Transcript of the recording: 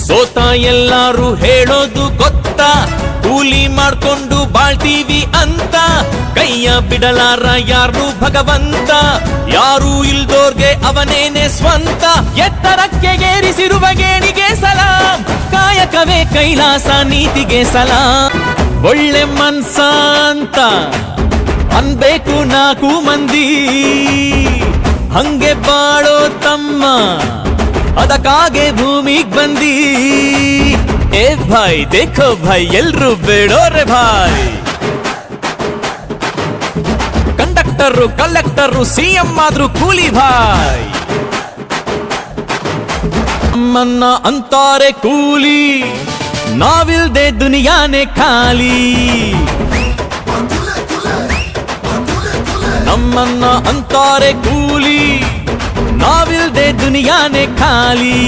ಸೋತ ಎಲ್ಲಾರು ಹೇಳೋದು ಗೊತ್ತಾ, ಕೂಲಿ ಮಾಡ್ಕೊಂಡು ಬಾಳ್ತೀವಿ ಅಂತ. ಕೈಯ ಬಿಡಲಾರ ಯಾರು ಭಗವಂತ, ಯಾರು ಇಲ್ದೋರ್ಗೆ ಅವನೇನೆ ಸ್ವಂತ. ಎತ್ತರಕ್ಕೆ ಏರಿಸಿರುವ ಗೇಣಿಗೆ ಸಲಾಂ, ಕಾಯಕವೇ ಕೈಲಾಸ ನೀತಿಗೆ ಸಲಾಂ. ಒಳ್ಳೆ ಮನ್ಸ ಅಂತ ಅನ್ಬೇಕು ನಾಲ್ಕು ಮಂದಿ, ಹಂಗೆ ಬಾಳೋ ತಮ್ಮ ಅದಕ್ಕಾಗೆ ಭೂಮಿಗ್ ಬಂದಿ. ಏ ಭಾಯ್ ದೇಖೋ ಭಾಯ್ ಎಲ್ರು ಬೇಡೋರೆ ಭಾಯ್. ಕಂಡಕ್ಟರು ಕಲೆಕ್ಟರು ಸಿಎಂ ಆದ್ರೂ ಕೂಲಿ ಭಾಯ್. ನಮ್ಮನ್ನ ಅಂತಾರೆ ಕೂಲಿ, ನಾವಿಲ್ದೆ ದುನಿಯಾನೆ ಖಾಲಿ. ನಮ್ಮನ್ನ ಅಂತಾರೆ ಕೂಲಿ, ನಾವಿಲ್ದೆ ದುನಿಯಾನೆ ಖಾಲಿ.